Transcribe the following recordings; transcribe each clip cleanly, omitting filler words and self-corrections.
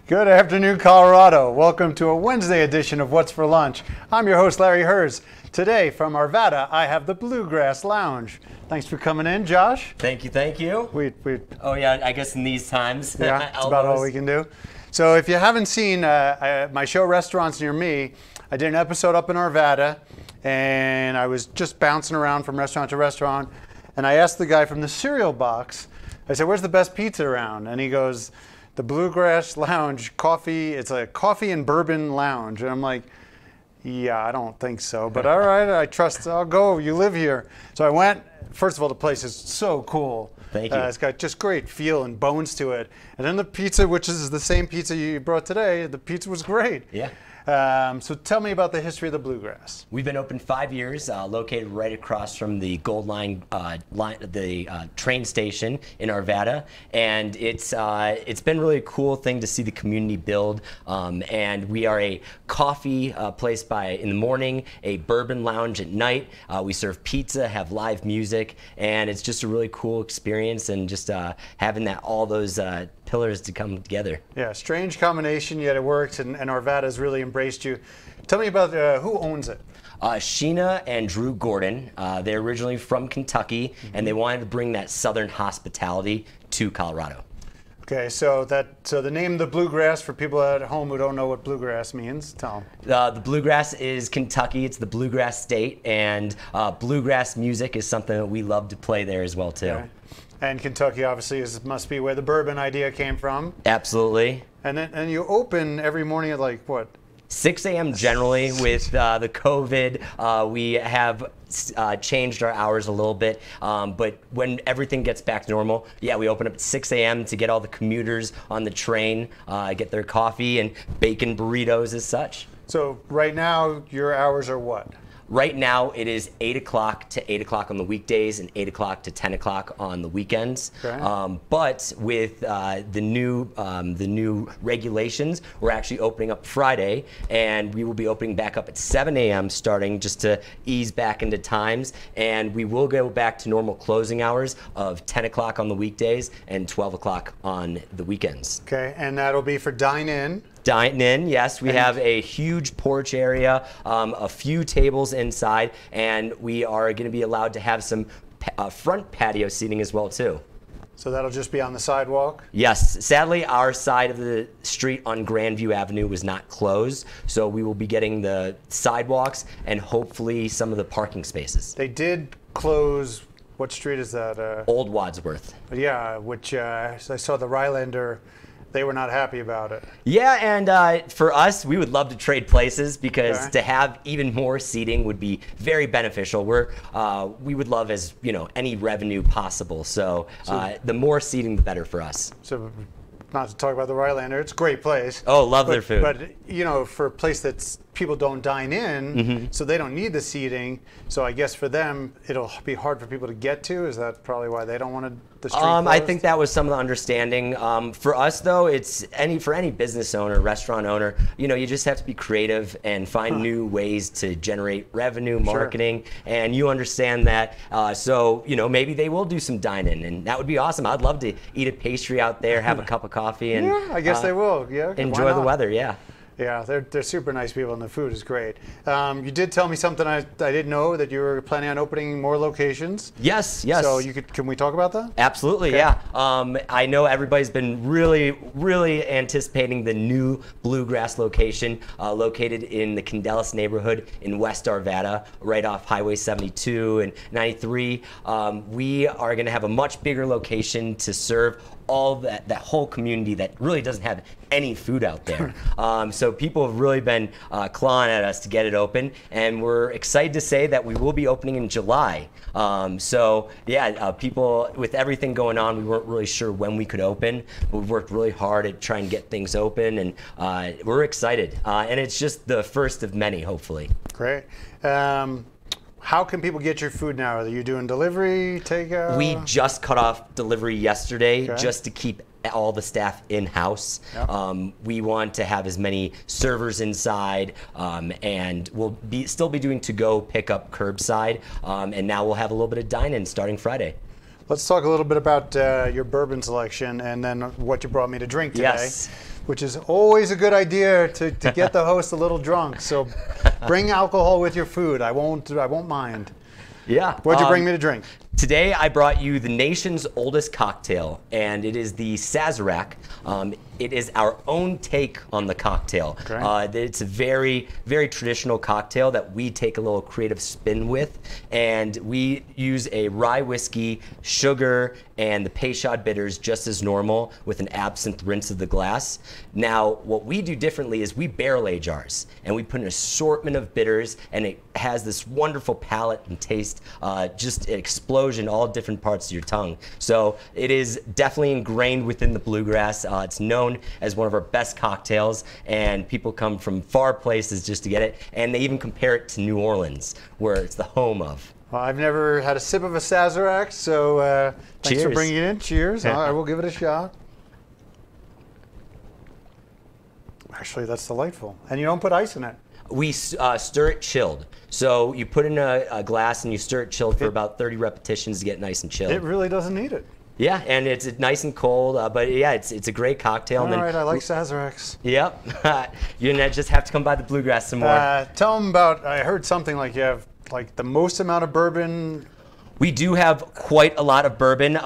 Good afternoon, Colorado. Welcome to a Wednesday edition of What's for Lunch. I'm your host, Larry Herz. Today, from Arvada, I have the Bluegrass Lounge. Thanks for coming in, Josh. Thank you, thank you. Oh, yeah, I guess in these times. Yeah, that's about all we can do. So if you haven't seen my show, Restaurants Near Me, I did an episode up in Arvada, and I was just bouncing around from restaurant to restaurant, and I asked the guy from the cereal box, I said, where's the best pizza around? And he goes, the Bluegrass Lounge coffee, it's a coffee and bourbon lounge. And I'm like, yeah, I don't think so, but all right, I trust, I'll go, you live here. So I went. First of all, the place is so cool. Thank you. It's got just great feel and bones to it. And then the pizza, which is the same pizza you brought today, the pizza was great. Yeah. So tell me about the history of the Bluegrass. We've been open 5 years, located right across from the Gold Line, train station in Arvada, and it's been really a cool thing to see the community build. And we are a coffee place in the morning, a bourbon lounge at night. We serve pizza, have live music, and it's just a really cool experience. And just having all those pillars to come together. Yeah, strange combination, yet it works, and Arvada has really embraced you. Tell me about who owns it. Sheena and Drew Gordon. They're originally from Kentucky, and they wanted to bring that southern hospitality to Colorado. Okay, so the name the Bluegrass, for people at home who don't know what Bluegrass means, tell them. The Bluegrass is Kentucky. It's the Bluegrass state, and Bluegrass music is something that we love to play there as well too. Okay. And Kentucky obviously must be where the bourbon idea came from. Absolutely. And you open every morning at like what? 6 a.m. generally. With the COVID, we have changed our hours a little bit, but when everything gets back to normal, yeah, we open up at 6 a.m. to get all the commuters on the train, get their coffee and bacon burritos as such. So right now, your hours are what? Right now, it is 8 o'clock to 8 o'clock on the weekdays and 8 o'clock to 10 o'clock on the weekends. Okay. But with the new regulations, we're actually opening up Friday, and we will be opening back up at 7 a.m. starting, just to ease back into times. And we will go back to normal closing hours of 10 o'clock on the weekdays and 12 o'clock on the weekends. Okay, and that'll be for dine-in. Dine-in, yes. We have a huge porch area, a few tables inside, and we are going to be allowed to have some front patio seating as well, too. So that'll just be on the sidewalk? Yes. Sadly, our side of the street on Grandview Avenue was not closed, so we will be getting the sidewalks and hopefully some of the parking spaces. They did close, what street is that? Old Wadsworth. Yeah, which I saw the Rylander. They were not happy about it. Yeah, and for us, we would love to trade places, because to have even more seating would be very beneficial. We would love any revenue possible. So the more seating, the better for us. So, not to talk about the Rylander, it's a great place. Oh, love their food. But for a place that's people don't dine in, so they don't need the seating. So I guess for them, it'll be hard for people to get to. Is that probably why they don't want the street closed? I think that was some of the understanding. For us, though, it's for any business owner, restaurant owner, you just have to be creative and find new ways to generate revenue, marketing, and you understand that. So maybe they will do some dine-in, and that would be awesome. I'd love to eat a pastry out there, have a cup of coffee, and I guess they will. Yeah, enjoy the weather. Yeah. Yeah, they're super nice people, and the food is great. You did tell me something I didn't know, that you were planning on opening more locations. Yes. So can we talk about that? Absolutely, okay. Yeah. I know everybody's been really anticipating the new Bluegrass location, located in the Candelas neighborhood in West Arvada, right off Highway 72 and 93. We are going to have a much bigger location to serve all that whole community that really doesn't have any food out there. So people have really been clawing at us to get it open, and we're excited to say that we will be opening in July. So yeah, people, with everything going on, we weren't really sure when we could open, but we've worked really hard at trying to get things open, and we're excited. And it's just the first of many, hopefully. Great. How can people get your food now? Are you doing delivery, takeout? We just cut off delivery yesterday, just to keep all the staff in-house. Yep. We want to have as many servers inside, and we'll still be doing to-go pickup curbside, and now we'll have a little bit of dine-in starting Friday. Let's talk a little bit about your bourbon selection and then what you brought me to drink today. Yes. Which is always a good idea to get the host a little drunk. So bring alcohol with your food. I won't mind. Yeah. What'd you bring me to drink? Today I brought you the nation's oldest cocktail, and it is the Sazerac. It is our own take on the cocktail. Okay. It's a very, very traditional cocktail that we take a little creative spin with, and we use a rye whiskey, sugar, and the Peychaud bitters just as normal with an absinthe rinse of the glass. Now, what we do differently is we barrel age ours, and we put an assortment of bitters, and it has this wonderful palate and taste, just an explosion all different parts of your tongue. So it is definitely ingrained within the bluegrass. It's known as one of our best cocktails, and people come from far places just to get it, and they even compare it to New Orleans, where it's the home of. Well, I've never had a sip of a Sazerac, so thanks for Cheers. bringing it in. Cheers. I will give it a shot. Actually, that's delightful. And you don't put ice in it. We stir it chilled. So you put in a glass and you stir it chilled for about 30 repetitions to get nice and chilled. It really doesn't need it. Yeah, and it's nice and cold, but yeah, it's a great cocktail. All And then, right, I like Sazeracs. Yep. You're gonna just have to come by the bluegrass some more. Tell them about, I heard something like you have like the most amount of bourbon. We do have quite a lot of bourbon.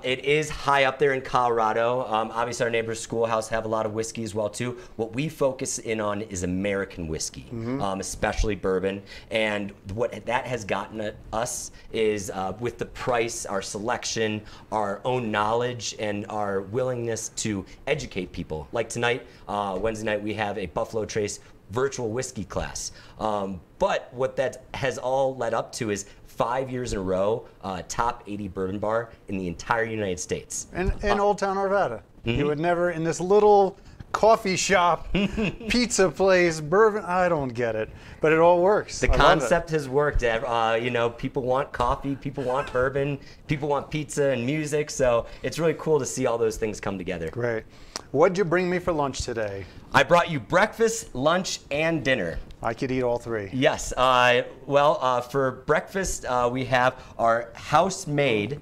It is high up there in Colorado. Obviously, our neighbors Schoolhouse have a lot of whiskey as well too. What we focus in on is American whiskey, especially bourbon. And what that has gotten us is with the price, our selection, our own knowledge, and our willingness to educate people. Like tonight, Wednesday night, we have a Buffalo Trace virtual whiskey class. But what that has all led up to is 5 years in a row, top 80 bourbon bar in the entire United States. In Old Town Arvada. You would never, in this little coffee shop, pizza place, bourbon, I don't get it. But it all works. The concept has worked. You know, people want coffee, people want bourbon, people want pizza and music. So it's really cool to see all those things come together. Great. What'd you bring me for lunch today? I brought you breakfast, lunch, and dinner. I could eat all three. Yes. For breakfast, we have our house-made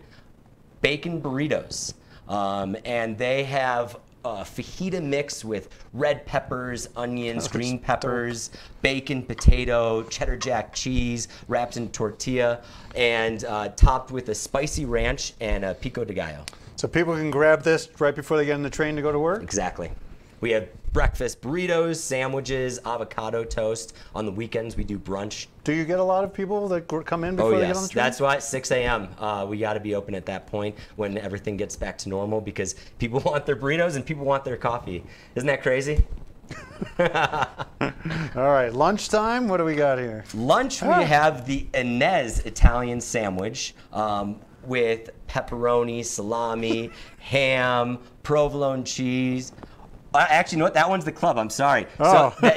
bacon burritos. And they have fajita mix with red peppers, onions, green peppers, bacon, potato, cheddar jack cheese, wrapped in tortilla, and topped with a spicy ranch and a pico de gallo. So people can grab this right before they get on the train to go to work? Exactly. We have breakfast burritos, sandwiches, avocado toast. On the weekends, we do brunch. Do you get a lot of people that come in before they get on the train? That's why at 6 a.m. We got to be open at that point when everything gets back to normal because people want their burritos and people want their coffee. Isn't that crazy? All right, lunchtime, what do we got here? Lunch, we have the Inez Italian sandwich with pepperoni, salami, ham, provolone cheese. Actually, you know what? That one's the club. I'm sorry. Oh. So,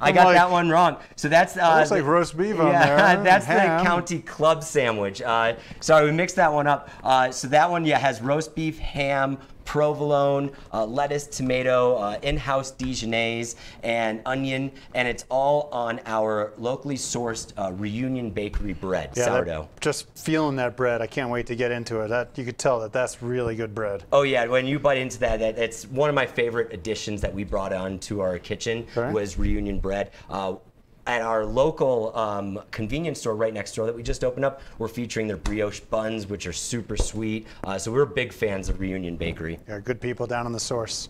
I got that one wrong. So that's looks like roast beef on there. That's ham. the county club sandwich. Sorry, we mixed that one up. So that one, has roast beef, ham, provolone, lettuce, tomato, in-house Dijonnaise, and onion, and it's all on our locally sourced Reunion Bakery bread, sourdough. Just feeling that bread, I can't wait to get into it. You could tell that's really good bread. Oh yeah, when you bite into that, it's one of my favorite additions that we brought on to our kitchen was Reunion bread. At our local convenience store right next door that we just opened up, we're featuring their brioche buns, which are super sweet. So we're big fans of Reunion Bakery. Yeah, good people down in the source.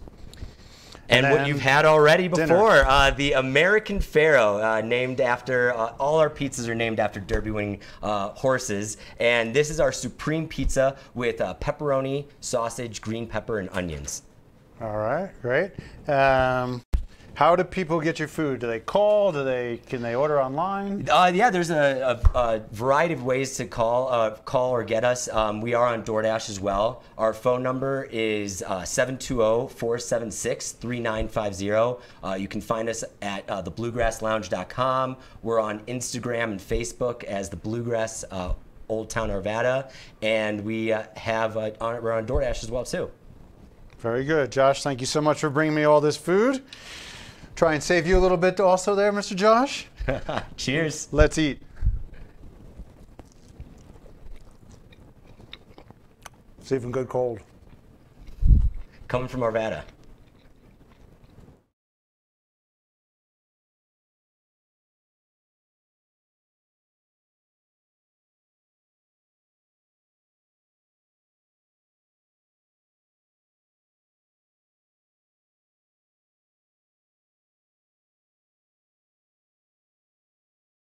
And what you've had already before, dinner. The American Pharaoh, named after, all our pizzas are named after Derby-winning horses. And this is our supreme pizza with pepperoni, sausage, green pepper, and onions. All right, great. How do people get your food? Do they call? Can they order online? Yeah, there's a variety of ways to call or get us. We are on DoorDash as well. Our phone number is 720-476-3950. You can find us at thebluegrasslounge.com. We're on Instagram and Facebook as the Bluegrass Old Town Arvada, and we we're on DoorDash as well too. Very good, Josh. Thank you so much for bringing me all this food. Try and save you a little bit also there, Mr. Josh. Cheers. Let's eat. It's even good cold. Coming from Arvada.